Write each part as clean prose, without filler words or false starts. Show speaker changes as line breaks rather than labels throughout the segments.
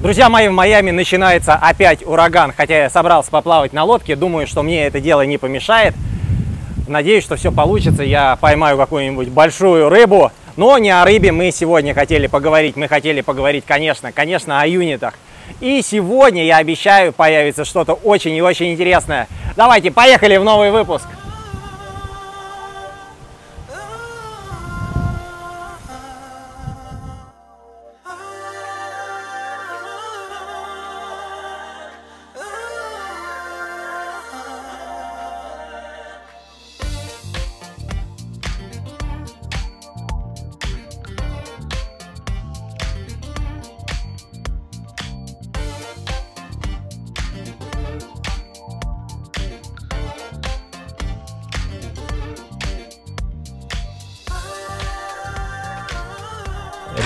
Друзья мои, в Майами начинается опять ураган, хотя я собрался поплавать на лодке, думаю, что мне это дело не помешает. Надеюсь, что все получится, я поймаю какую-нибудь большую рыбу. Но не о рыбе мы сегодня хотели поговорить, мы хотели поговорить, конечно, о юнитах. И сегодня, я обещаю, появится что-то очень и очень интересное. Давайте, поехали в новый выпуск!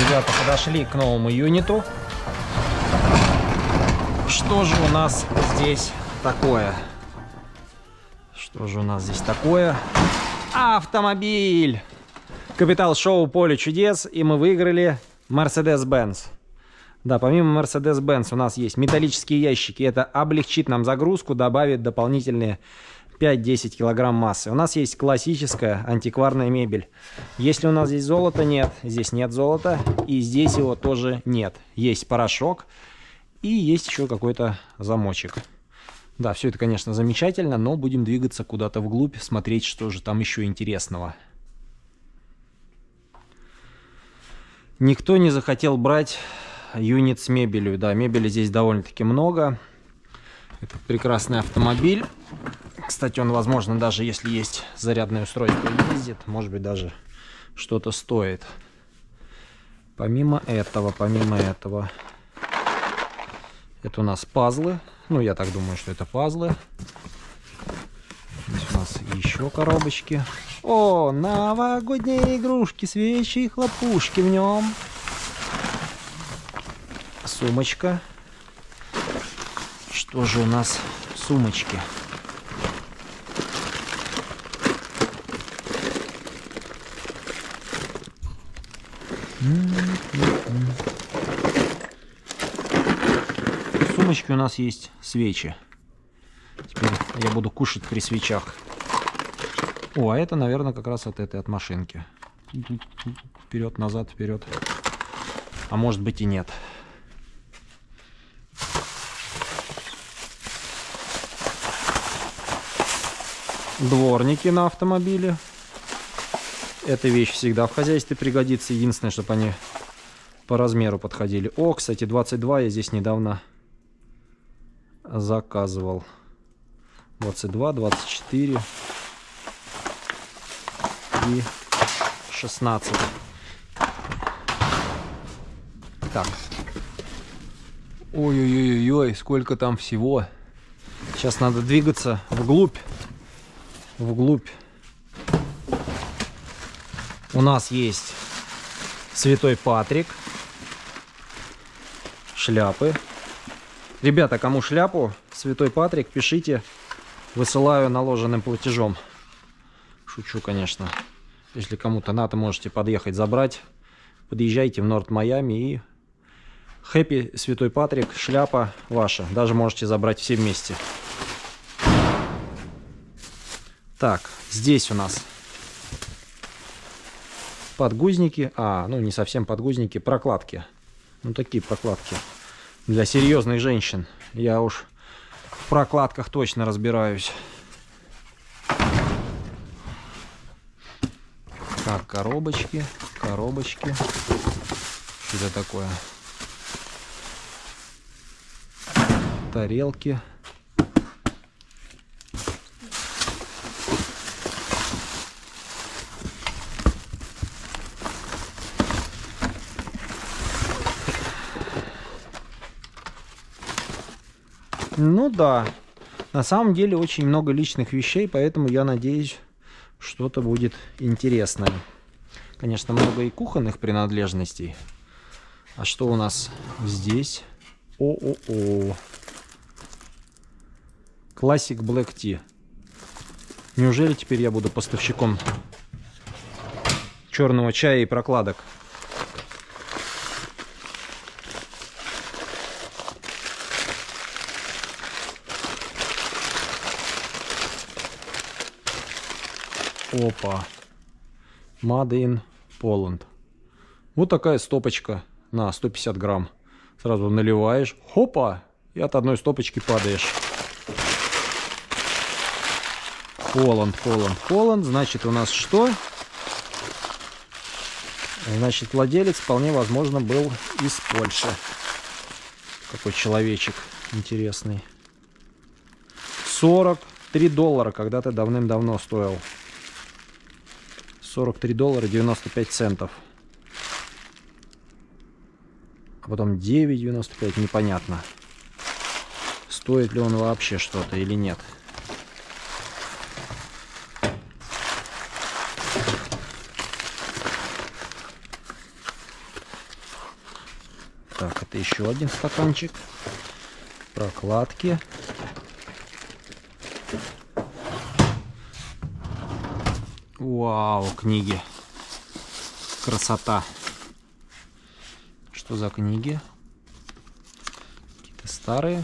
Ребята подошли к новому юниту. Что же у нас здесь такое? Автомобиль! Капитал шоу «Поле чудес», и мы выиграли Mercedes-Benz. Да, помимо Mercedes-Benz у нас есть металлические ящики. Это облегчит нам загрузку, добавит дополнительные 5-10 килограмм массы. У нас есть классическая антикварная мебель. Если у нас здесь золота нет, здесь нет золота, и здесь его тоже нет. Есть порошок и есть еще какой-то замочек. Да, все это, конечно, замечательно, но будем двигаться куда-то вглубь, смотреть, что же там еще интересного. Никто не захотел брать юнит с мебелью. Да, мебели здесь довольно-таки много. Это прекрасный автомобиль. Кстати, он, возможно, даже если есть зарядное устройство и ездит, может быть, даже что-то стоит. Помимо этого, это у нас пазлы. Ну, я так думаю, что это пазлы. Здесь у нас еще коробочки. О, новогодние игрушки, свечи и хлопушки в нем. Сумочка. Что же у нас в сумочке? В сумочке у нас есть свечи. Теперь я буду кушать при свечах. О, а это, наверное, как раз от этой, от машинки. Вперед, назад, вперед. А может быть и нет. Дворники на автомобиле. Эта вещь всегда в хозяйстве пригодится. Единственное, чтобы они по размеру подходили. О, кстати, 22 я здесь недавно заказывал. 22, 24 и 16. Так. Ой-ой-ой-ой, сколько там всего. Сейчас надо двигаться вглубь. У нас есть Святой Патрик, шляпы. Ребята, кому шляпу Святой Патрик, пишите, высылаю наложенным платежом. Шучу, конечно. Если кому-то надо, можете подъехать забрать. Подъезжайте в Норт-Майами и хэппи Святой Патрик, шляпа ваша. Даже можете забрать все вместе. Так, здесь у нас подгузники, ну не совсем подгузники, прокладки. Ну такие прокладки для серьезных женщин. Я уж в прокладках точно разбираюсь. Так, коробочки. Что это такое? Тарелки. Ну да, на самом деле очень много личных вещей, поэтому я надеюсь, что-то будет интересное. Конечно, много и кухонных принадлежностей. А что у нас здесь? О-о-о. Classic Black Tea. Неужели теперь я буду поставщиком черного чая и прокладок? Опа. Made in Poland. Вот такая стопочка на 150 грамм. Сразу наливаешь. Хопа. И от одной стопочки падаешь. Poland. Значит, у нас что? Значит, владелец вполне возможно был из Польши. Какой человечек интересный. $43 когда-то давным-давно стоил. $43 95 центов. А потом 9,95, непонятно. Стоит ли он вообще что-то или нет. Так, это еще один стаканчик. Прокладки. Вау, книги. Красота. Что за книги? Какие-то старые.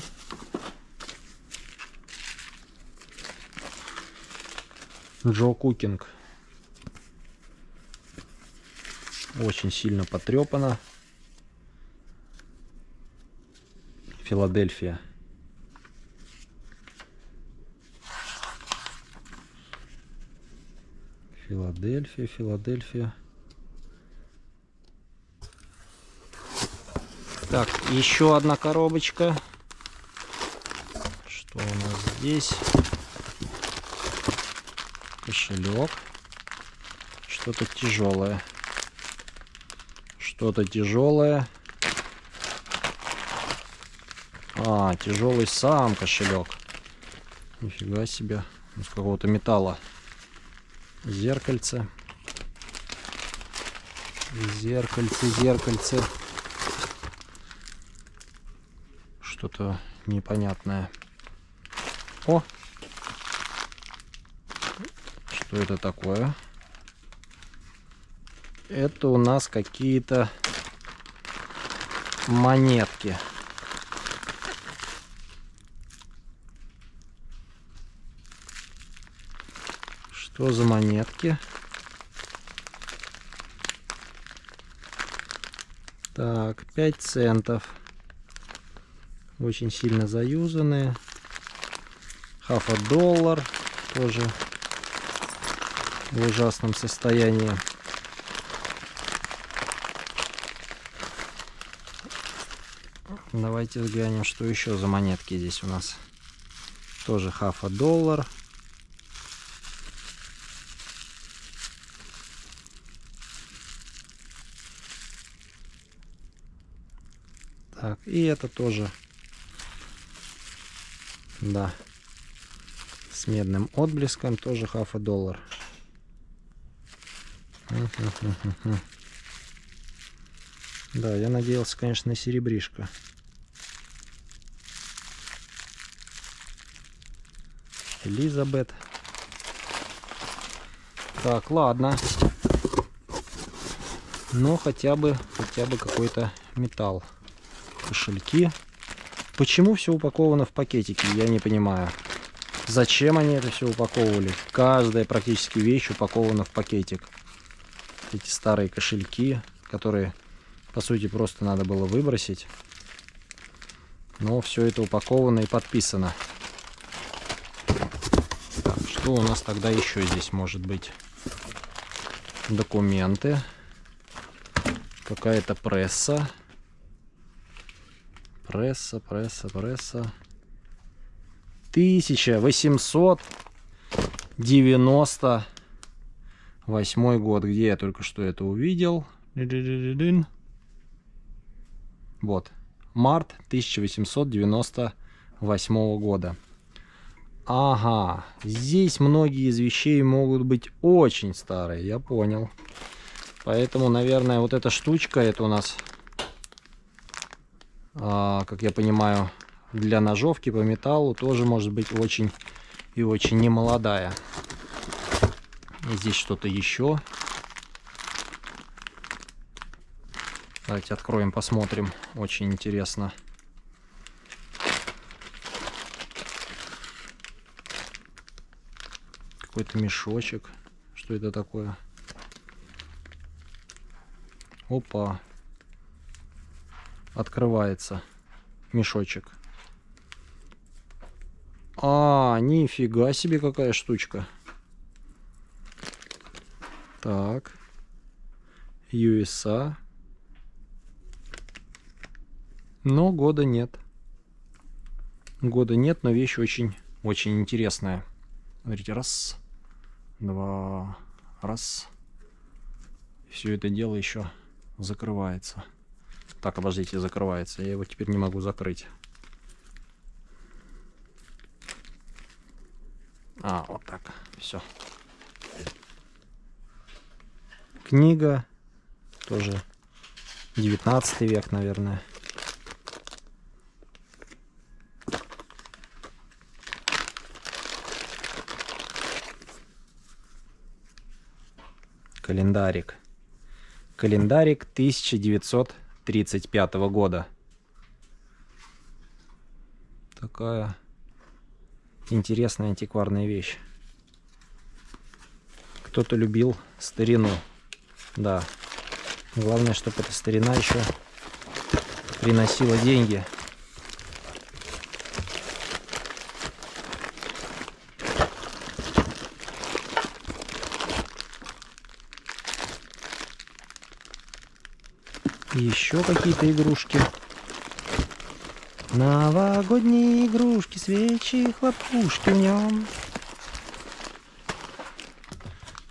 Джо Кукинг. Очень сильно потрепано. Филадельфия. Филадельфия. Так, еще одна коробочка. Что у нас здесь? Кошелек. Что-то тяжелое. А, тяжелый сам кошелек. Нифига себе. Из какого-то металла. Зеркальце. Что-то непонятное. О! Что это такое? Это у нас какие-то монетки. Что за монетки? Так, 5 центов. Очень сильно заюзанные. Half a dollar. Тоже в ужасном состоянии. Давайте взглянем, что еще за монетки здесь у нас. Тоже half a dollar. Так, и это тоже, да, с медным отблеском, тоже half a dollar. Да, я надеялся, конечно, на серебришко. Элизабет. Так, ладно. Но хотя бы какой-то металл. Кошельки. Почему все упаковано в пакетики? Я не понимаю. Зачем они это все упаковывали? Каждая практически вещь упакована в пакетик. Эти старые кошельки, которые, по сути, просто надо было выбросить. Но все это упаковано и подписано. Так, что у нас тогда еще здесь может быть? Документы. Какая-то пресса. Пресса. 1898 год. Где я только что это увидел? Вот. Март 1898 года. Ага. Здесь многие из вещей могут быть очень старые. Я понял. Поэтому, наверное, вот эта штучка, это у нас, как я понимаю, для ножовки по металлу тоже может быть очень и очень немолодая. И здесь что-то еще. Давайте откроем, посмотрим. Очень интересно. Какой-то мешочек. что это такое. Опа. Открывается мешочек. А, нифига себе, какая штучка. Так. USA. Но года нет. Года нет, но вещь очень интересная. Смотрите, раз, два, раз. Все это дело еще закрывается. Так, обождите, закрывается. Я его теперь не могу закрыть. А, вот так. Все. Книга. Тоже 19 век, наверное. Календарик. Календарик 1935 года. Такая интересная антикварная вещь. Кто-то любил старину. Да. Главное, чтобы эта старина еще приносила деньги. Еще какие-то игрушки. Новогодние игрушки, свечи, хлопушки в нем.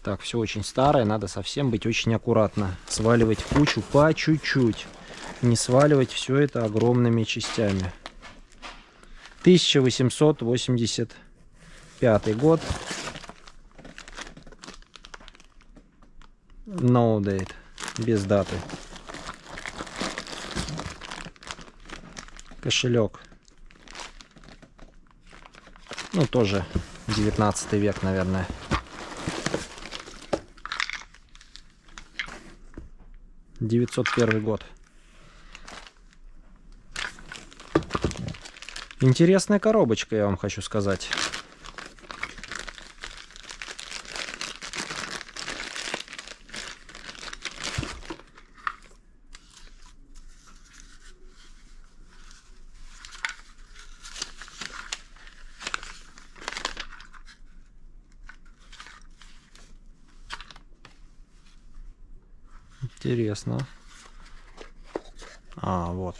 Так, все очень старое, надо совсем быть очень аккуратно. Сваливать в кучу по чуть-чуть. Не сваливать все это огромными частями. 1885 год. No date. Без даты. Кошелек. Ну, тоже 19 век, наверное. $901 год. Интересная коробочка, я вам хочу сказать. Интересно. А, вот.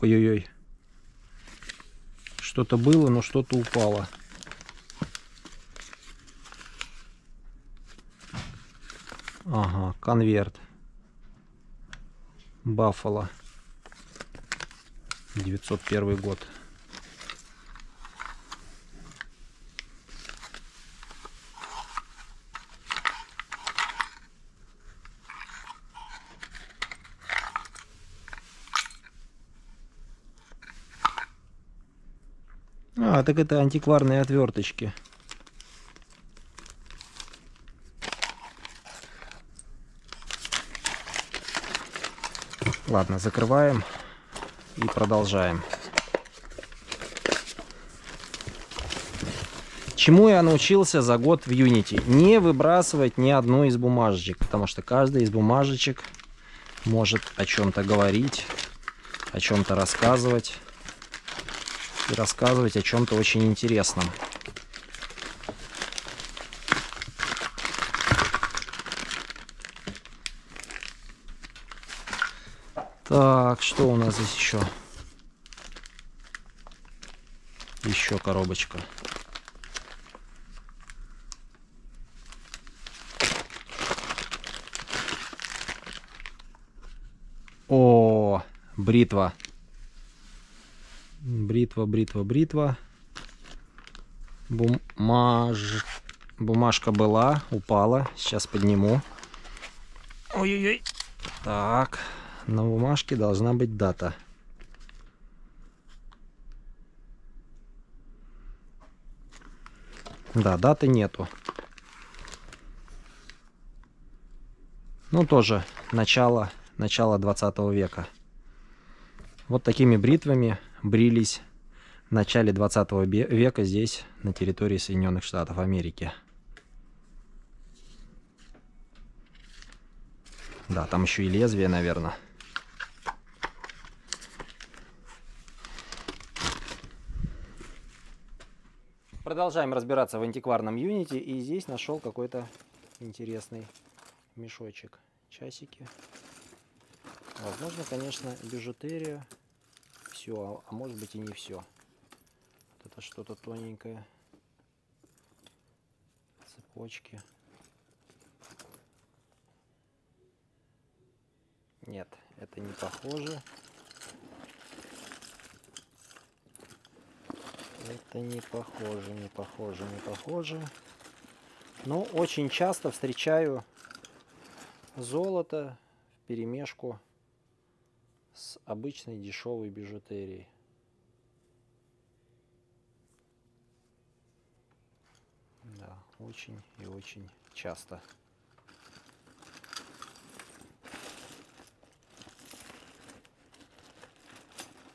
Ой-ой-ой. Что-то было, но что-то упало. Ага, конверт. Баффало. 901 год. А, так это антикварные отверточки. Ладно, закрываем и продолжаем. Чему я научился за год в Unity? Не выбрасывать ни одну из бумажечек, потому что каждая из бумажечек может о чем-то говорить, о чем-то рассказывать. И рассказывать о чем-то очень интересном. Так, что у нас здесь еще? Еще коробочка. О, бритва. Бритва. Бумажка была, упала. Сейчас подниму. Ой-ой-ой. Так, на бумажке должна быть дата. Да, даты нету. Ну, тоже начало 20 века. Вот такими бритвами брились в начале 20 века здесь, на территории Соединенных Штатов Америки. Да, там еще и лезвие, наверное. Продолжаем разбираться в антикварном юните. И здесь нашел какой-то интересный мешочек. Часики. Возможно, конечно, бижутерия. Все, а может быть и не все. Вот это что-то тоненькое. Цепочки. Нет, это не похоже. Это не похоже, не похоже, не похоже. Но очень часто встречаю золото вперемешку с обычной дешевой бижутерией. Да, очень и очень часто.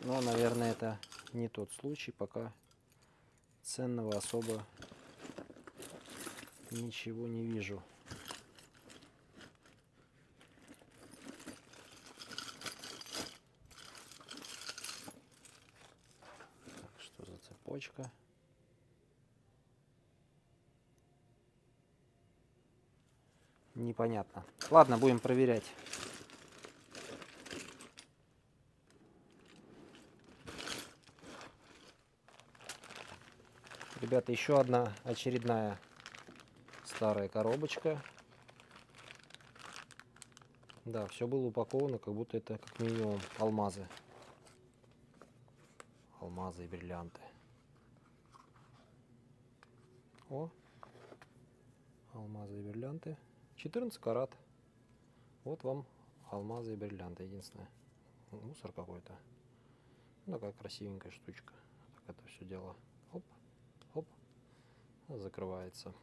Но, наверное, это не тот случай, пока ценного особо ничего не вижу. Так, что за цепочка? Непонятно. Ладно, будем проверять. Ребята, еще одна очередная старая коробочка. Да, все было упаковано, как будто это как минимум алмазы. Алмазы и бриллианты. О, алмазы и бриллианты. 14 карат. Вот вам алмазы и бриллианты. Единственное, мусор какой-то. Ну, такая красивенькая штучка. Так это все дело. Оп, оп. Закрывается.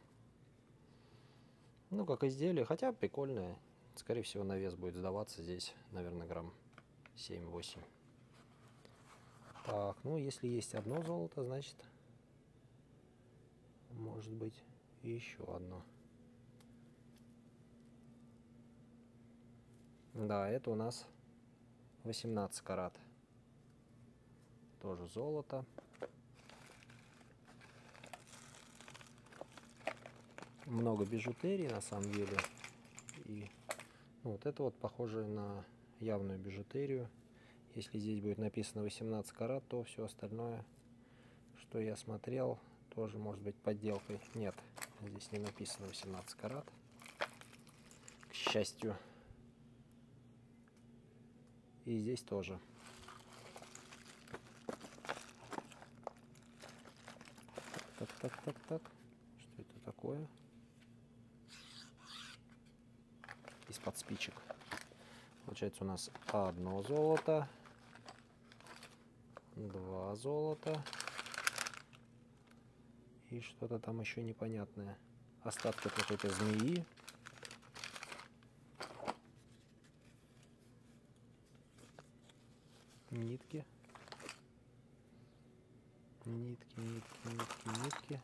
Ну, как изделие, хотя прикольное. Скорее всего, на вес будет сдаваться здесь, наверное, грамм 7-8. Так, ну, если есть одно золото, значит, может быть, и еще одно. Да, это у нас 18 карат. Тоже золото. Много бижутерии на самом деле. И вот это вот похоже на явную бижутерию. Если здесь будет написано 18 карат, то все остальное, что я смотрел, тоже может быть подделкой. Нет, здесь не написано 18 карат. К счастью. И здесь тоже. Так. Что это такое? Из-под спичек. Получается у нас одно золото, два золота и что-то там еще непонятное. Остатки какой-то змеи. Нитки. Нитки.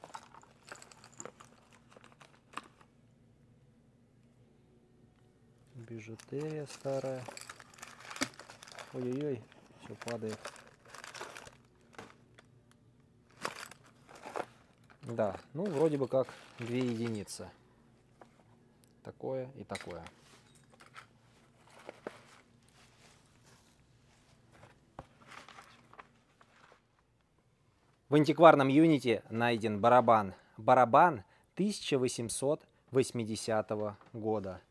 Бижутерия старая. Ой-ой-ой, все падает. Да, ну вроде бы как 2 единицы. Такое и такое. В антикварном юните найден барабан. Барабан 1880 года.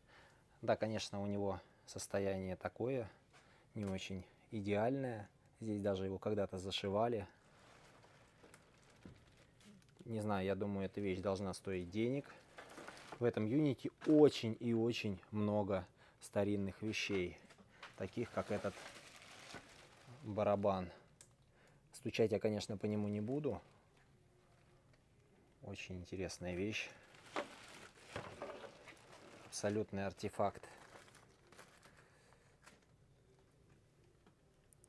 Да, конечно, у него состояние такое, не очень идеальное. Здесь даже его когда-то зашивали. Не знаю, я думаю, эта вещь должна стоить денег. В этом юните очень и очень много старинных вещей, таких как этот барабан. Стучать я, конечно, по нему не буду.
Очень интересная вещь. Абсолютный артефакт.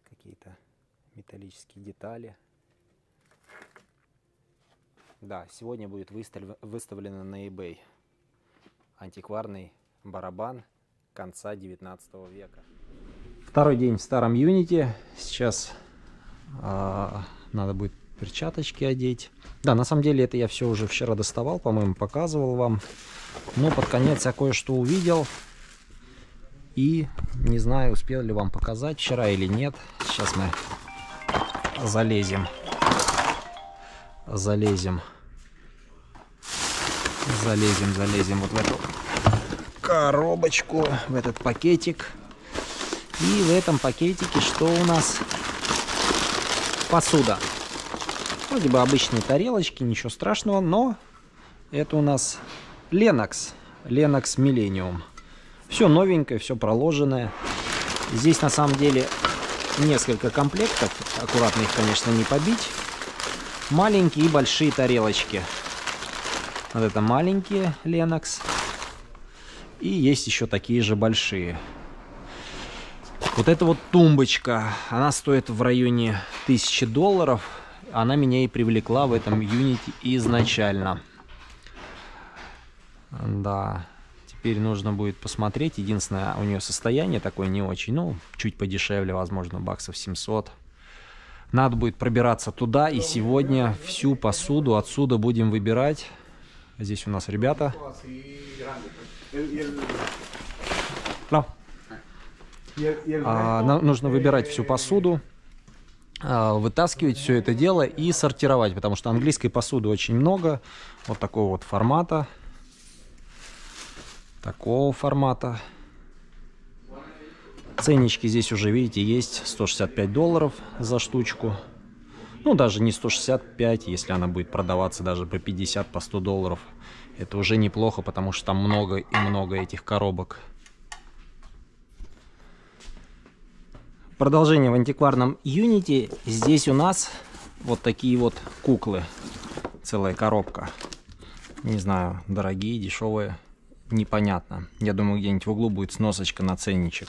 Какие-то металлические детали. Да, сегодня будет выставлено на eBay. Антикварный барабан конца 19 века. Второй день в старом Unity. Сейчас надо будет перчаточки одеть. Да, на самом деле это я все уже вчера доставал, по-моему, показывал вам. Но под конец я кое-что увидел. И не знаю, успел ли вам показать вчера или нет. Сейчас мы залезем вот в эту коробочку, в этот пакетик. И в этом пакетике что у нас? Посуда. Вроде бы обычные тарелочки, ничего страшного, но это у нас Lennox Millennium. Все новенькое, все проложенное. Здесь на самом деле несколько комплектов. Аккуратно их, конечно, не побить. Маленькие и большие тарелочки. Вот это маленькие Lennox. И есть еще такие же большие. Вот эта вот тумбочка, она стоит в районе $1000. Она меня и привлекла в этом Unity изначально. Да, теперь нужно будет посмотреть. Единственное, у нее состояние такое не очень. Ну, чуть подешевле, возможно, баксов 700. Надо будет пробираться туда. И сегодня всю посуду отсюда будем выбирать. Здесь у нас ребята. Нам нужно выбирать всю посуду, вытаскивать все это дело и сортировать, потому что английской посуды очень много. Вот такого вот формата. Такого формата. Ценнички здесь уже, видите, есть. $165 за штучку. Ну, даже не 165, если она будет продаваться даже по 50, по $100. Это уже неплохо, потому что там много и много этих коробок. Продолжение в антикварном Unity. Здесь у нас вот такие вот куклы. Целая коробка. Не знаю, дорогие, дешевые. Непонятно. Я думаю, где-нибудь в углу будет сносочка на ценничек.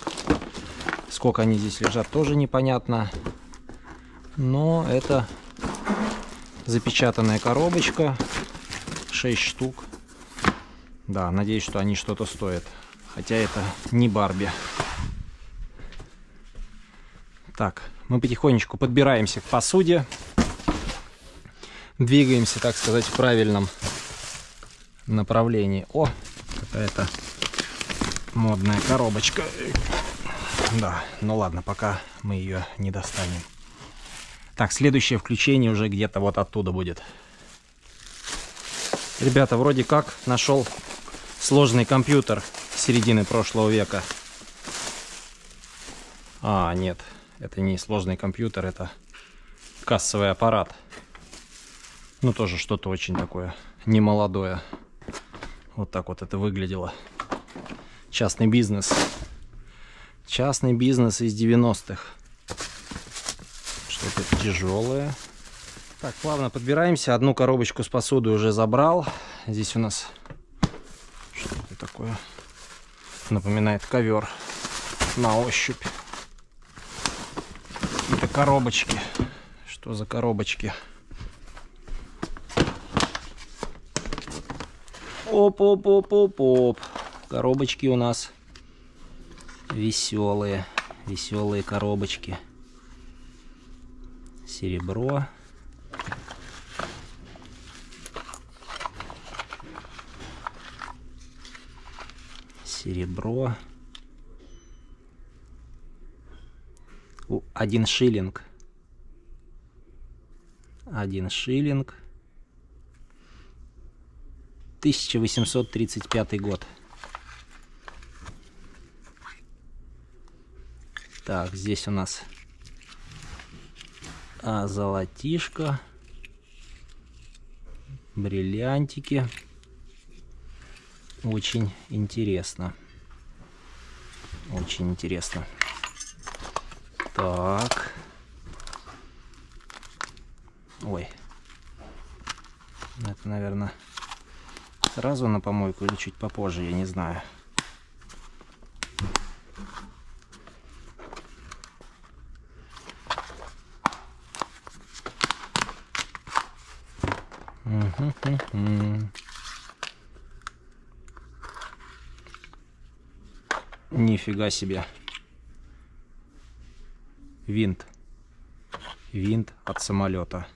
Сколько они здесь лежат, тоже непонятно. Но это запечатанная коробочка. 6 штук. Да, надеюсь, что они что-то стоят. Хотя это не Барби. Так, мы потихонечку подбираемся к посуде. Двигаемся, так сказать, в правильном направлении. О, какая-то модная коробочка. Да, ну ладно, пока мы ее не достанем. Так, следующее включение уже где-то вот оттуда будет. Ребята, вроде как нашел сложный компьютер середины прошлого века. А, нет. Это не сложный компьютер, это кассовый аппарат. Ну, тоже что-то очень такое немолодое. Вот так вот это выглядело. Частный бизнес. Частный бизнес из 90-х. Что-то тяжелое. Так, плавно подбираемся. Одну коробочку с посудой уже забрал. Здесь у нас что-то такое. Напоминает ковер на ощупь. Какие-то коробочки. Что за коробочки? Оп-оп-оп-оп-оп. Коробочки у нас веселые. Веселые коробочки. Серебро. Серебро. 1 шиллинг. 1 шиллинг. 1835 год. Так, здесь у нас золотишко, бриллиантики. Очень интересно. Очень интересно. Так. Ой. Это, наверное, сразу на помойку или чуть попозже, я не знаю. Нифига себе. Винт. Винт от самолета.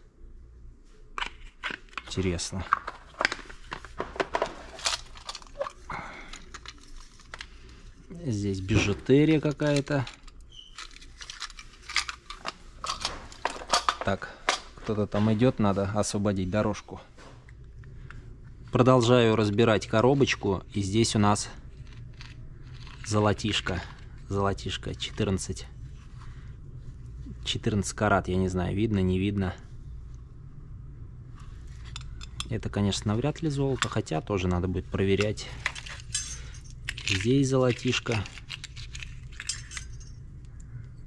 Интересно. Здесь бижутерия какая-то. Так, кто-то там идет, надо освободить дорожку. Продолжаю разбирать коробочку, и здесь у нас золотишко. Золотишко 14 карат, я не знаю, видно, не видно. Это, конечно, навряд ли золото, хотя тоже надо будет проверять. Здесь золотишко.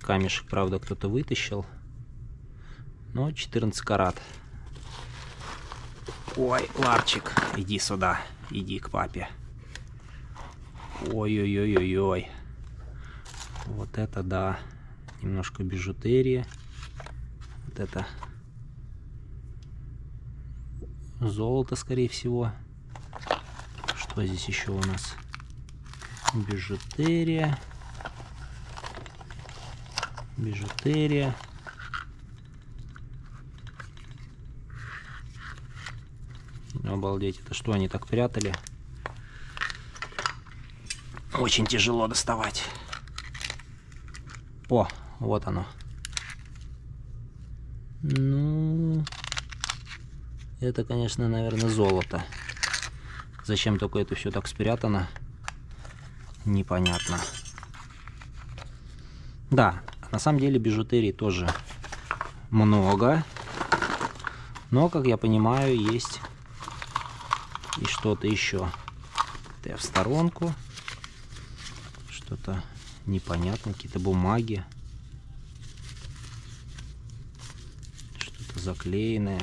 Камешек, правда, кто-то вытащил. Но 14 карат. Ой, Ларчик, иди сюда, иди к папе. Ой-ой-ой-ой-ой. Вот это да. Немножко бижутерии. Вот это золото, скорее всего. Что здесь еще у нас? Бижутерия. Бижутерия. Обалдеть, это что они так прятали? Очень тяжело доставать. О, вот оно. Ну, это, конечно, наверное, золото. Зачем только это все так спрятано? Непонятно. Да, на самом деле бижутерии тоже много. Но, как я понимаю, есть и что-то еще. Это я в сторонку. Что-то непонятно, какие-то бумаги. Что-то заклеенное.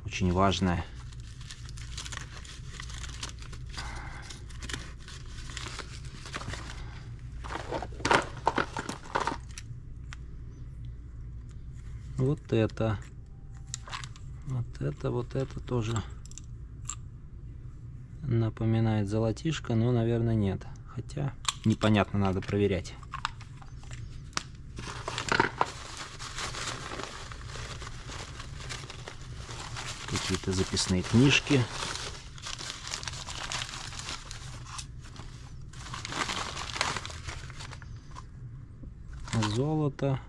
Очень важное. Вот это. Вот это тоже напоминает золотишко, но, наверное, нет. Хотя, непонятно, надо проверять. Какие-то записные книжки. Золото,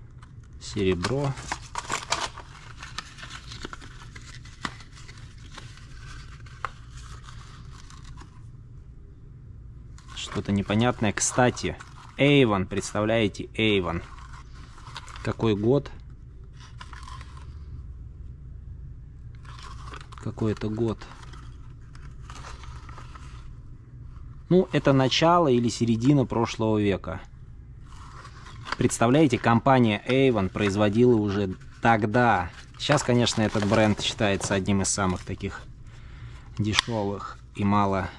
серебро. Что-то непонятное. Кстати, Avon, представляете, Avon. Какой год? Какой это год? Ну, это начало или середина прошлого века. Представляете, компания Avon производила уже тогда. Сейчас, конечно, этот бренд считается одним из самых таких дешевых и мало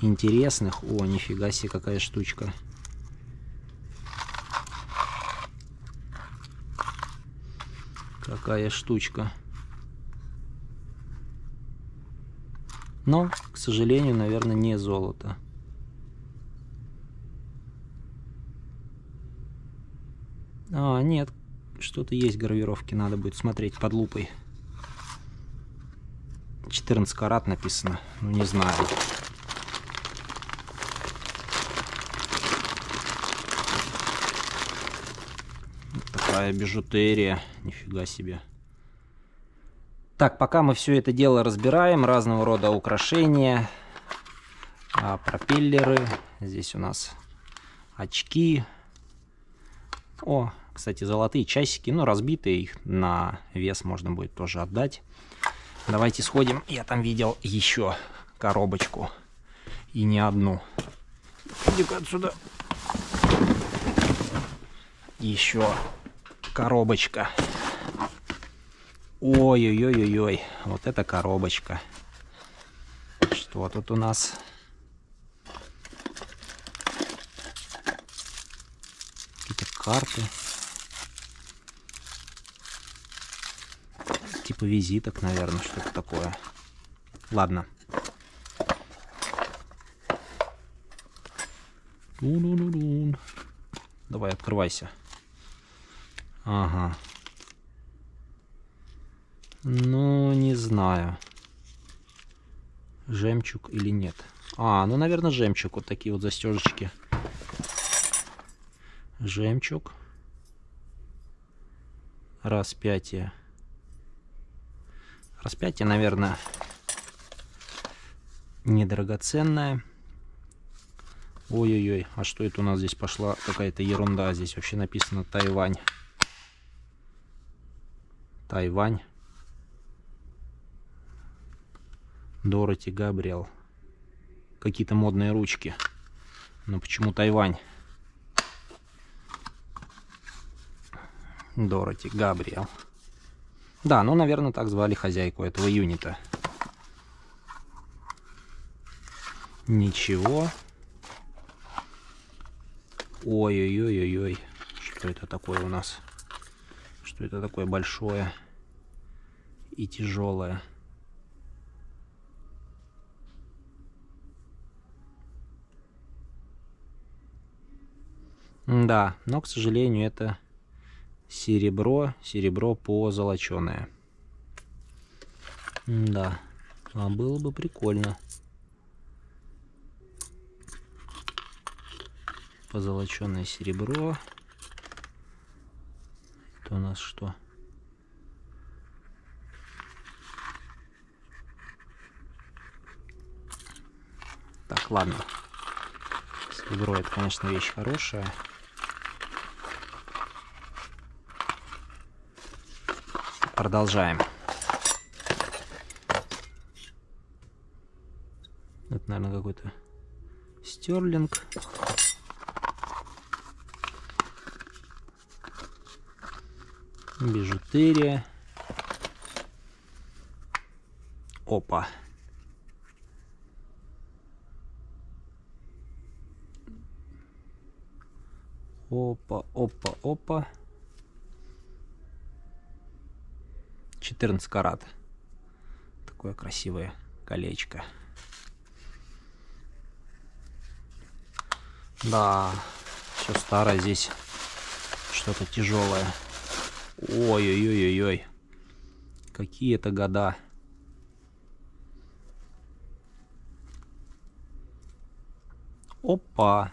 интересных. О, нифига себе, какая штучка. Какая штучка. Но, к сожалению, наверное, не золото. А, нет, что-то есть гравировки, надо будет смотреть под лупой. 14 карат написано, ну не знаю. Такая бижутерия, нифига себе. Так, пока мы все это дело разбираем, разного рода украшения, пропеллеры, здесь у нас очки. О, кстати, золотые часики, ну разбитые, их на вес можно будет тоже отдать. Давайте сходим, я там видел еще коробочку, и не одну. Иди-ка отсюда. Еще коробочка.
Ой-ой-ой-ой-ой, вот эта коробочка. Что тут у нас? Какие-то карты. Типа визиток, наверное, что-то такое. Ладно. Давай, открывайся. Ага. Ну, не знаю. Жемчуг или нет. Ну, наверное, жемчуг. Вот такие вот застежечки. Жемчуг. Распятие. Распятие, наверное, недрагоценное. Ой-ой-ой, а что это у нас здесь пошла? Какая-то ерунда. Здесь вообще написано Тайвань. Тайвань. Дороти Габриэл. Какие-то модные ручки. Но почему Тайвань? Дороти Габриэл. Да, ну, наверное, так звали хозяйку этого юнита. Ничего. Ой-ой-ой-ой-ой. Что это такое у нас? Что это такое большое и тяжелое? Да, но, к сожалению, это серебро позолоченное. Да, а было бы прикольно. Позолоченное серебро. Это у нас что? Так, ладно. Серебро — это, конечно, вещь хорошая. Продолжаем. Это, наверное, какой-то стерлинг. Бижутерия. Опа. Опа, опа, опа. 14 карат. Такое красивое колечко. Да, все старое здесь. Что-то тяжелое. Ой-ой-ой-ой-ой. Какие это года. Опа.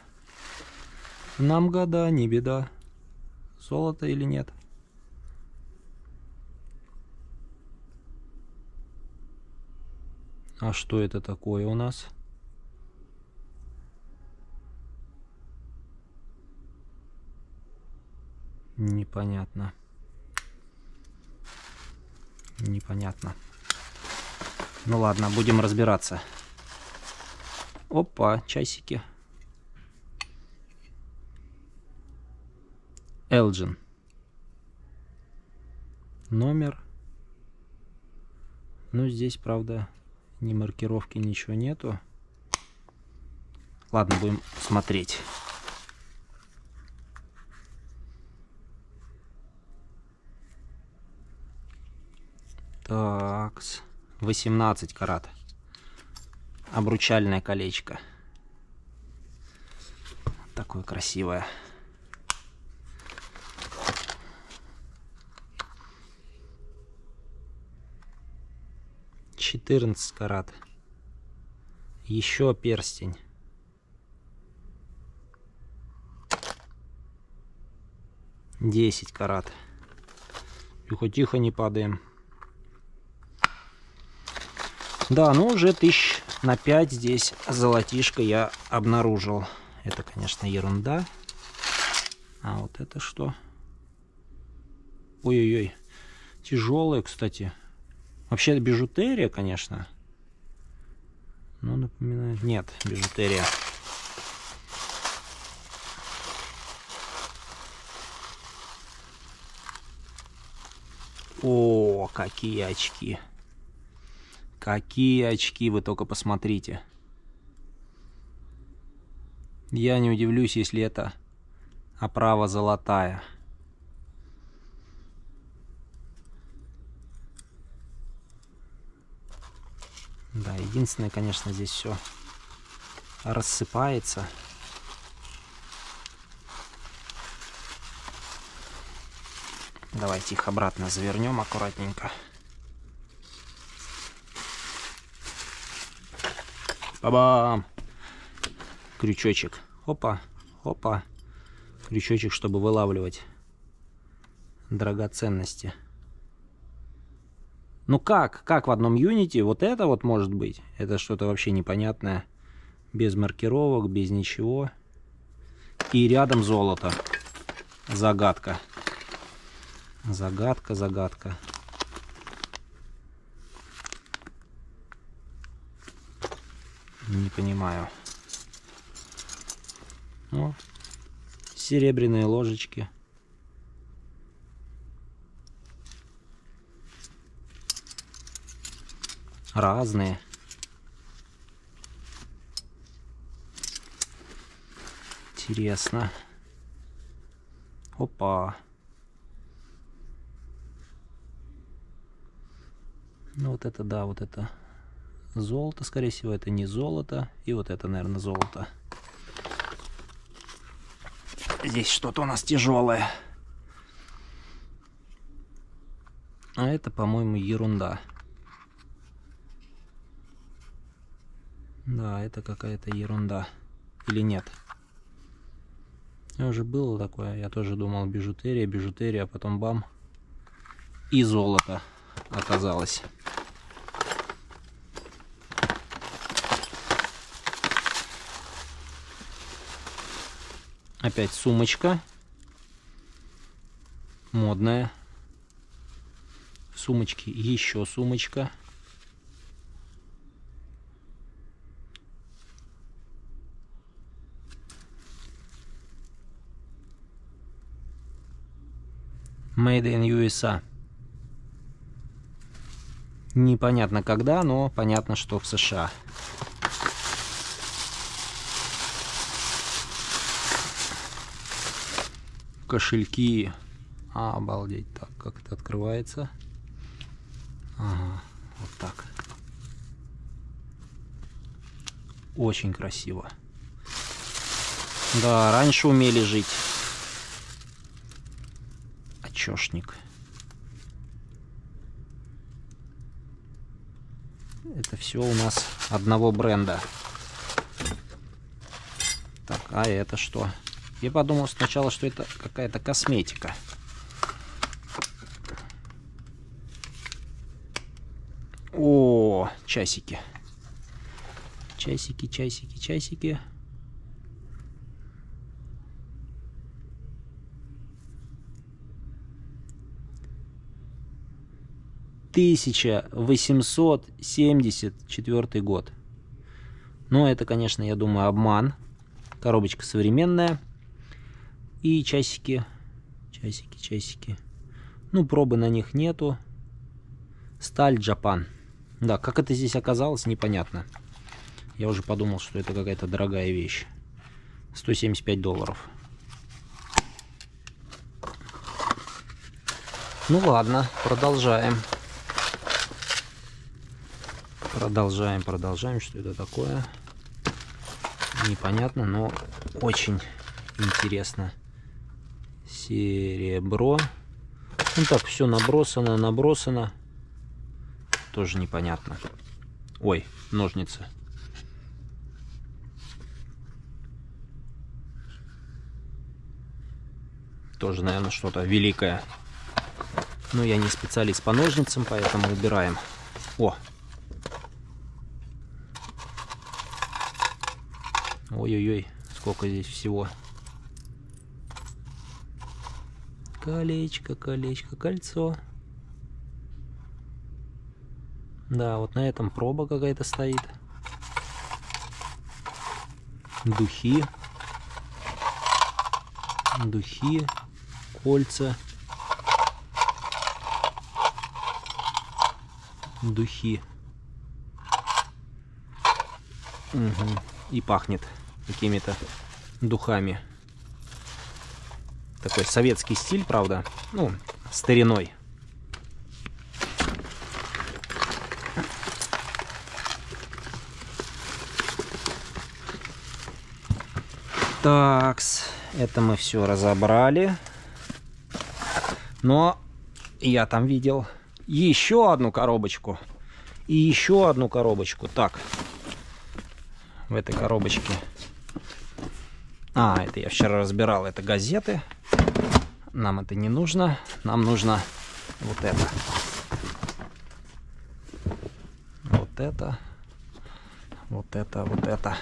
Нам года, не беда. Золото или нет? А что это такое у нас? Непонятно. Непонятно. Ну ладно, будем разбираться. Опа, часики. Элджин. Номер. Ну, здесь, правда, ни маркировки, ничего нету. Ладно, будем смотреть. Так, 18 карат. Обручальное колечко. Такое красивое. $14 карат. Еще перстень. $10 карат. Тихо-тихо, не падаем. Да, ну уже 1000 на 5 здесь золотишко я обнаружил. Это, конечно, ерунда. А вот это что? Ой-ой-ой. Тяжелое, кстати. Вообще бижутерия, конечно. Но напоминает... Нет, бижутерия. О, какие очки. Какие очки, вы только посмотрите. Я не удивлюсь, если это оправа золотая. Да, единственное, конечно, здесь все рассыпается. Давайте их обратно завернем аккуратненько. Ба-бам! Крючочек. Опа, опа. Крючочек, чтобы вылавливать драгоценности. Ну как? Как в одном Unity вот это вот может быть? Это что-то вообще непонятное. Без маркировок, без ничего. И рядом золото. Загадка. Загадка, загадка. Не понимаю. Ну, серебряные ложечки. Разные. Интересно. Опа. Ну вот это, да, вот это золото, скорее всего, это не золото. И вот это, наверное, золото. Здесь что-то у нас тяжелое. А это, по-моему, ерунда. Да, это какая-то ерунда. Или нет? Уже было такое. Я тоже думал бижутерия, бижутерия, а потом бам. И золото оказалось. Опять сумочка. Модная. В сумочке еще сумочка. Made in USA. Непонятно когда, но понятно, что в США. Кошельки. Обалдеть. Так, как это открывается? Ага, вот так. Очень красиво. Да, раньше умели жить. Очёшник. Это все у нас одного бренда. Так, а это что? Я подумал сначала, что это какая-то косметика. О, часики. Часики, часики, часики. «1874 год». Но это, конечно, я думаю, обман. Коробочка современная. И часики. Часики, часики. Ну, пробы на них нету. Сталь Джапан. Да, как это здесь оказалось, непонятно. Я уже подумал, что это какая-то дорогая вещь. $175. Ну ладно, продолжаем. Продолжаем. Что это такое? Непонятно, но очень интересно. Серебро. Ну так, все набросано. Тоже непонятно. Ой, ножницы. Тоже, наверное, что-то великое. Но я не специалист по ножницам, поэтому убираем. О! Ой-ой-ой, сколько здесь всего. Колечко, колечко, кольцо. Да, вот на этом проба какая-то стоит. Духи. Духи, кольца. духи. Угу. И пахнет какими-то духами. Такой советский стиль, правда, ну, стариной. Такс, это мы все разобрали. Но я там видел еще одну коробочку. И еще одну коробочку. Так, в этой коробочке. А, это я вчера разбирал. Это газеты. Нам это не нужно. Нам нужно вот это. Вот это. Вот это, вот это.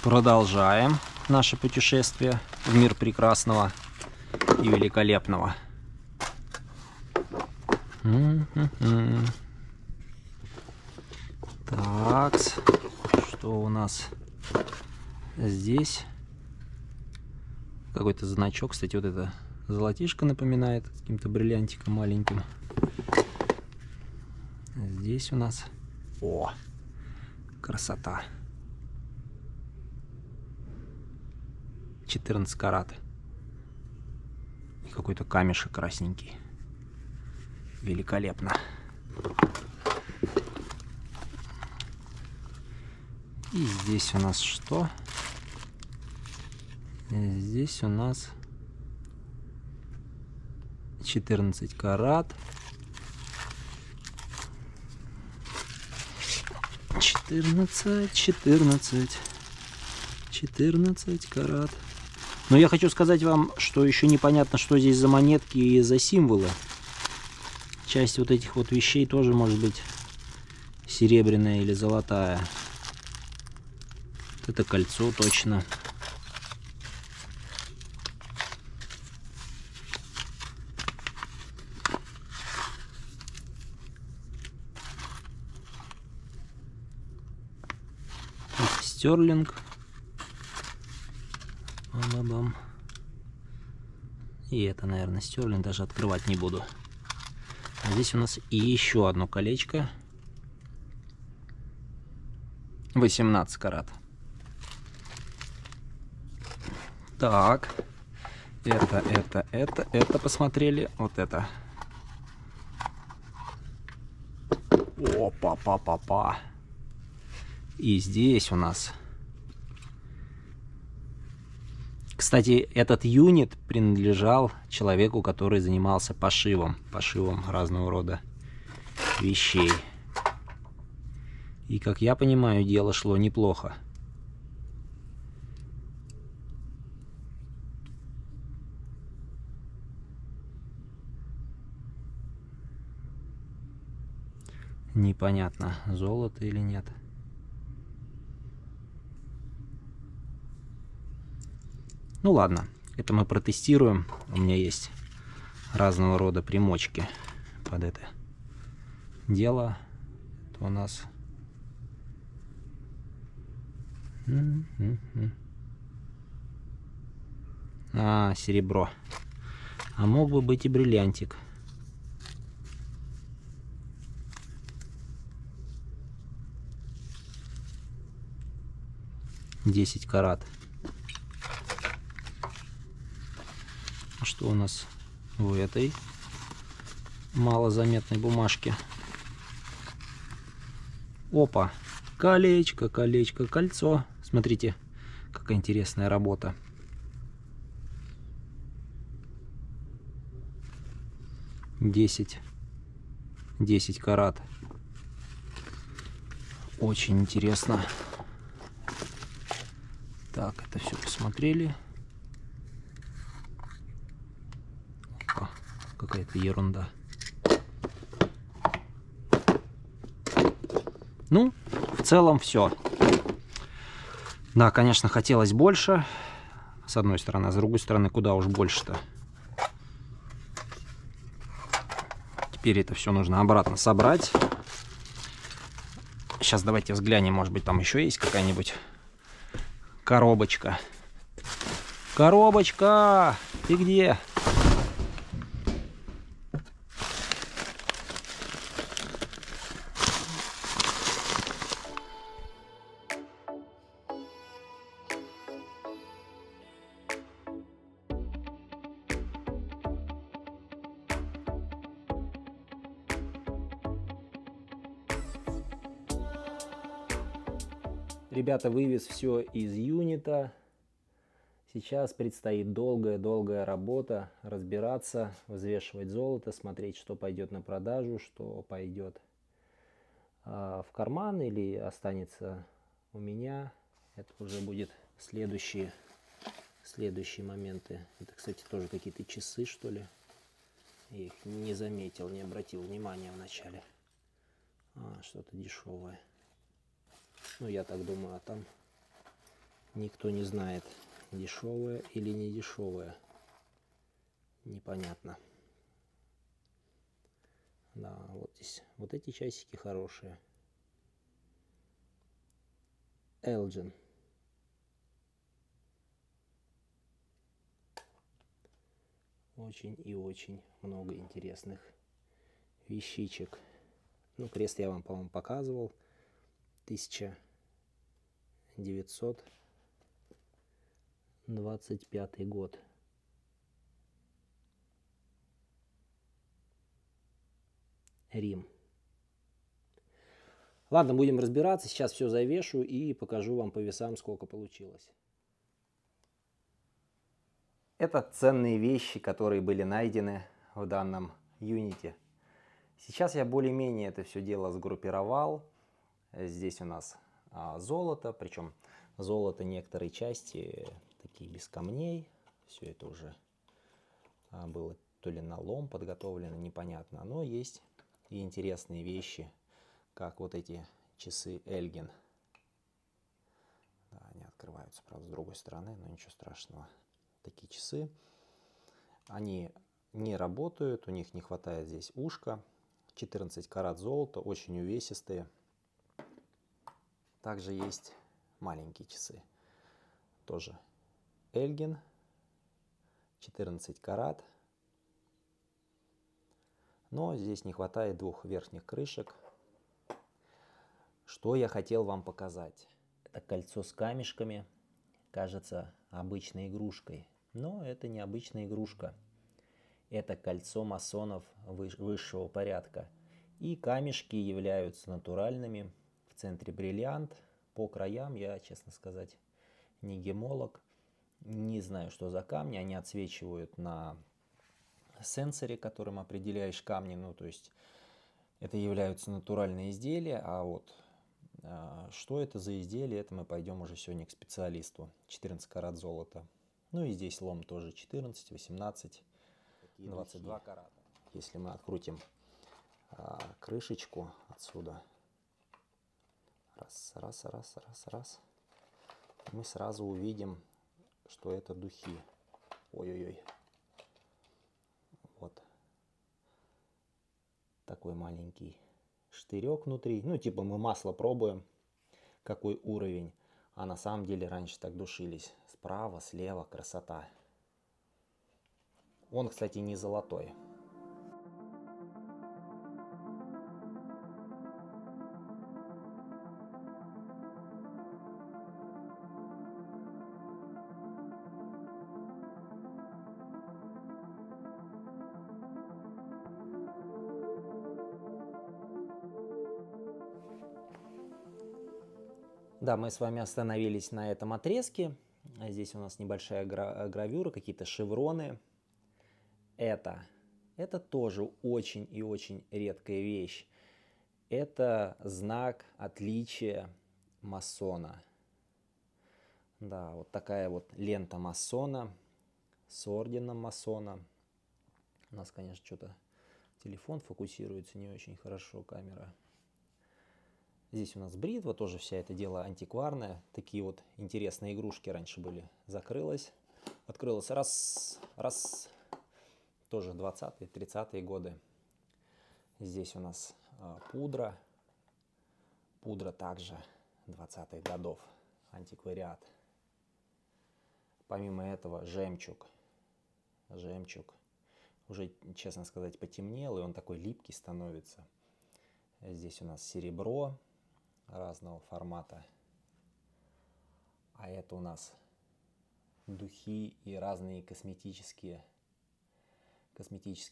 Продолжаем наше путешествие в мир прекрасного и великолепного. Так, что у нас здесь? Какой-то значок, кстати, вот это золотишко напоминает каким-то бриллиантиком маленьким. Здесь у нас... О, красота! 14 карат. И какой-то камешек красненький. Великолепно. И здесь у нас что? Здесь у нас 14 карат. 14 карат. Но я хочу сказать вам, что еще непонятно, что здесь за монетки и за символы. Часть вот этих вот вещей тоже может быть серебряная или золотая. Вот это кольцо точно. Это стерлинг. Бам-бам. И это, наверное, стерлинг. Даже открывать не буду. А здесь у нас и еще одно колечко. 18 карат. Так. Это посмотрели. Вот это. Опа-па-па-па. И здесь у нас... Кстати, этот юнит принадлежал человеку, который занимался пошивом разного рода вещей. И, как я понимаю, дело шло неплохо. Непонятно, золото или нет. Ну ладно, это мы протестируем. У меня есть разного рода примочки под это дело. Это у нас... А, серебро. А мог бы быть и бриллиантик. Десять карат. Что у нас в этой малозаметной бумажке? Опа! Колечко, колечко, кольцо. Смотрите, какая интересная работа. Десять карат. Очень интересно. Так, это все посмотрели. Какая-то ерунда. Ну, в целом все. Да, конечно, хотелось больше. С одной стороны, а с другой стороны, куда уж больше-то. Теперь это все нужно обратно собрать. Сейчас давайте взглянем, может быть, там еще есть какая-нибудь коробочка. Коробочка! Ты где?
Ребята, вывез все из юнита. Сейчас предстоит долгая работа, разбираться, взвешивать золото, смотреть, что пойдет на продажу, что пойдет в карман или останется у меня. Это уже будет следующие моменты. Это, кстати, тоже какие-то часы, что ли. Я их не заметил, не обратил внимания вначале. Что-то дешевое. Ну, я так думаю, а там никто не знает, дешевое или не дешевое. Непонятно. Да, вот здесь. Вот эти часики хорошие. Elgin. Очень и очень много интересных вещичек. Ну, крест я вам, по-моему, показывал. 1925 год. Рим. Ладно, будем разбираться. Сейчас все завешу и покажу вам по весам, сколько получилось. Это ценные вещи, которые были найдены в данном юните. Сейчас я более-менее это все дело сгруппировал. Здесь у нас золото, причем золото некоторые части такие без камней. Все это уже было то ли на лом подготовлено, непонятно. Но есть и интересные вещи, как вот эти часы Elgin. Да, они открываются, правда, с другой стороны, но ничего страшного. Такие часы. Они не работают, у них не хватает здесь ушка. 14 карат золота, очень увесистые. Также есть маленькие часы. Тоже Elgin. 14 карат. Но здесь не хватает двух верхних крышек. Что я хотел вам показать? Это кольцо с камешками. Кажется обычной игрушкой. Но это не обычная игрушка. Это кольцо масонов высшего порядка. И камешки являются натуральными. В центре бриллиант. По краям я, честно сказать, не гемолог. Не знаю, что за камни. Они отсвечивают на сенсоре, которым определяешь камни. Ну, то есть это являются натуральные изделия. А вот что это за изделие, это мы пойдем уже сегодня к специалисту. 14 карат золота. Ну и здесь лом тоже 14, 18, 22 карата. Если мы открутим крышечку отсюда, раз, мы сразу увидим, что это духи. Ой-ой-ой. Вот такой маленький штырек внутри. Ну, типа мы масло пробуем, какой уровень. А на самом деле раньше так душились. Справа, слева, красота. Он, кстати, не золотой. Да, мы с вами остановились на этом отрезке. Здесь у нас небольшая гравюра, какие-то шевроны. Это тоже очень и очень редкая вещь. Это знак отличия масона. Да, вот такая вот лента масона с орденом масона. У нас, конечно, что-то телефон фокусируется не очень хорошо, камера. Здесь у нас бритва, тоже вся это дело антикварное. Такие вот интересные игрушки раньше были. Закрылась, открылась, раз, раз. Тоже 20-е, 30-е годы. Здесь у нас пудра. Пудра также 20-х годов. Антиквариат. Помимо этого жемчуг. Жемчуг уже, честно сказать, потемнел, и он такой липкий становится. Здесь у нас серебро разного формата. А это у нас духи и разные косметические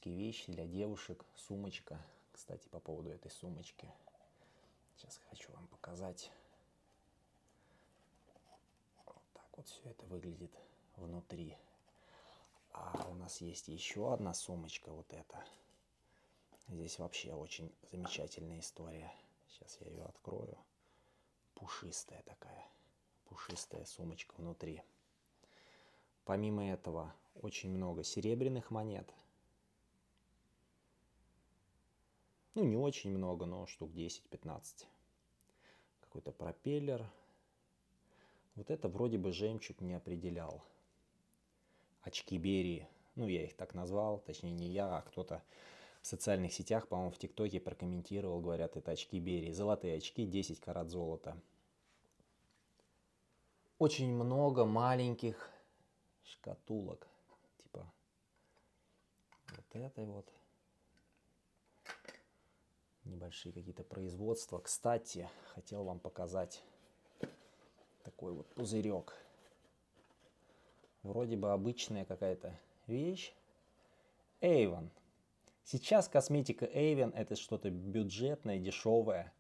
вещи для девушек. Сумочка. Кстати, по поводу этой сумочки. Сейчас хочу вам показать. вот все это выглядит внутри. А у нас есть еще одна сумочка, вот эта. Здесь вообще очень замечательная история. Сейчас я ее открою. Пушистая такая, пушистая сумочка внутри. Помимо этого, очень много серебряных монет. Ну, не очень много, но штук 10-15. Какой-то пропеллер. Вот это вроде бы жемчуг не определял. Очки Берии. Ну, я их так назвал. Точнее, не я, а кто-то в социальных сетях, по-моему, в ТикТоке прокомментировал. Говорят, это очки Берии. Золотые очки, 10 карат золота. Очень много маленьких шкатулок. Типа вот этой вот. Небольшие какие-то производства. Кстати, хотел вам показать такой вот пузырек. Вроде бы обычная какая-то вещь. Avon. Сейчас косметика Avon это что-то бюджетное, дешевое.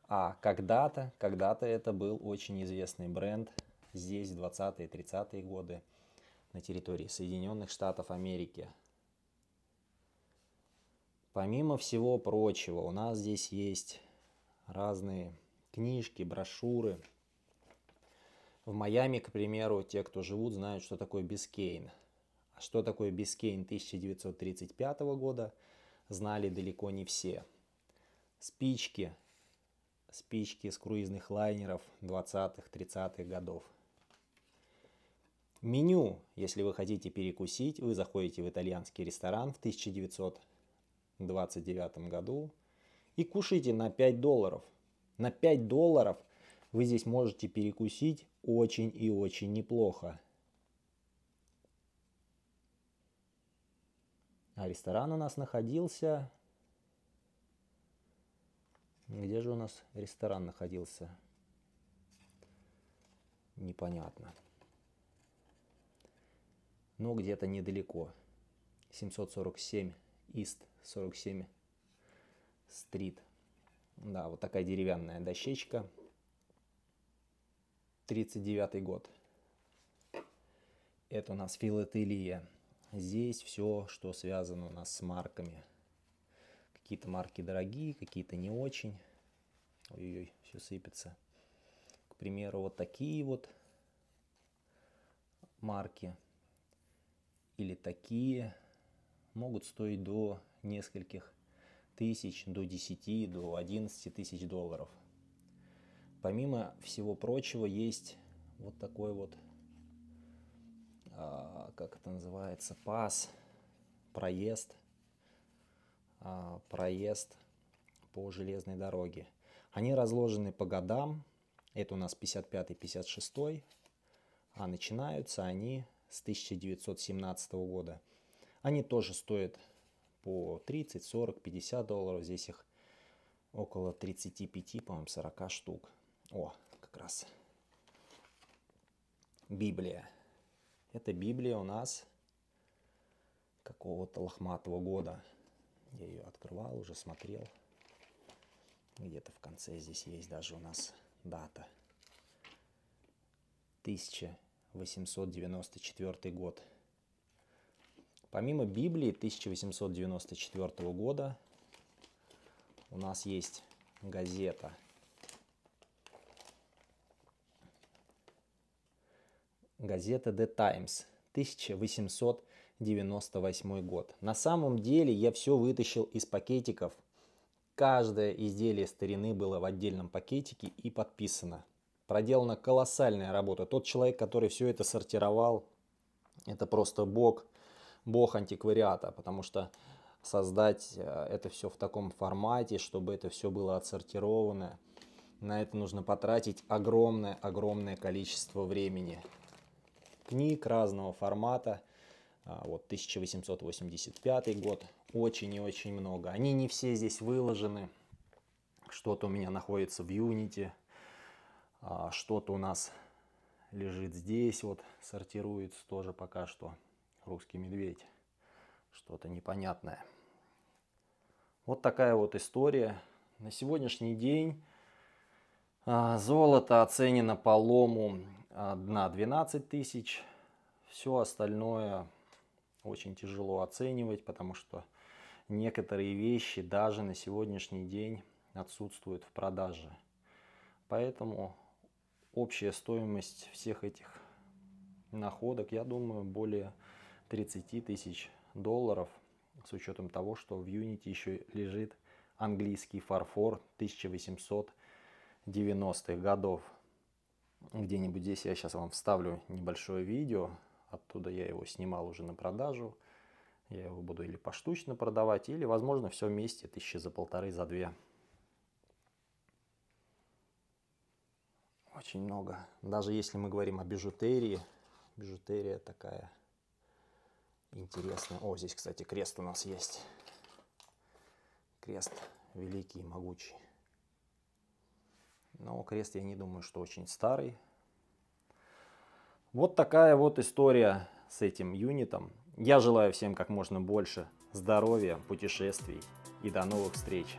А когда-то это был очень известный бренд. Здесь в 20-е, 30-е годы на территории Соединенных Штатов Америки. Помимо всего прочего, у нас здесь есть разные книжки, брошюры. В Майами, к примеру, те, кто живут, знают, что такое Бискейн. А что такое Бискейн 1935 года, знали далеко не все. Спички с круизных лайнеров 20-х, 30-х годов. Меню, если вы хотите перекусить, вы заходите в итальянский ресторан в 1929 году и кушаете на $5. На $5 вы здесь можете перекусить очень и очень неплохо. А ресторан у нас находился... Где же у нас ресторан находился? Непонятно. Но где-то недалеко. 747 East 47 Street. Да, вот такая деревянная дощечка. 39 год. Это у нас филателия. Здесь все, что связано у нас с марками. Какие-то марки дорогие, какие-то не очень. Ой-ой-ой, все сыпется. К примеру, вот такие вот марки или такие могут стоить до нескольких тысяч, до 10, до 11 тысяч долларов. Помимо всего прочего есть вот такой вот, как это называется, пас, проезд по железной дороге. Они разложены по годам. Это у нас 55-56, а начинаются они с 1917 года. Они тоже стоят по 30, 40, 50 долларов. Здесь их около 35, по-моему, 40 штук. О, как раз Библия. Это Библия у нас какого-то лохматого года. Я ее открывал, уже смотрел. Где-то в конце здесь есть даже у нас дата. 1894 год. Помимо Библии 1894 года у нас есть газета. Газета The Times, 1898 год. На самом деле я все вытащил из пакетиков. Каждое изделие старины было в отдельном пакетике и подписано. Проделана колоссальная работа. Тот человек, который все это сортировал, это просто бог антиквариата, потому что создать это все в таком формате, чтобы это все было отсортировано, на это нужно потратить огромное количество времени. Книг разного формата, вот 1885 год, очень и очень много. Они не все здесь выложены. Что-то у меня находится в Unity, что-то у нас лежит здесь, вот сортируется тоже пока что. Русский медведь, что-то непонятное. Вот такая вот история. На сегодняшний день золото оценено по лому одна 12 тысяч. Все остальное очень тяжело оценивать, потому что некоторые вещи даже на сегодняшний день отсутствуют в продаже. Поэтому общая стоимость всех этих находок, я думаю, более 30 тысяч долларов, с учетом того, что в Unity еще лежит английский фарфор 1890-х годов. Где-нибудь здесь я сейчас вам вставлю небольшое видео. Оттуда я его снимал уже на продажу. Я его буду или поштучно продавать, или, возможно, все вместе 1000 за 1,5, за 2. Очень много. Даже если мы говорим о бижутерии, бижутерия такая интересная. О, здесь, кстати, крест у нас есть. Крест великий и могучий. Но крест, я не думаю, что очень старый. Вот такая вот история с этим юнитом. Я желаю всем как можно больше здоровья, путешествий и до новых встреч.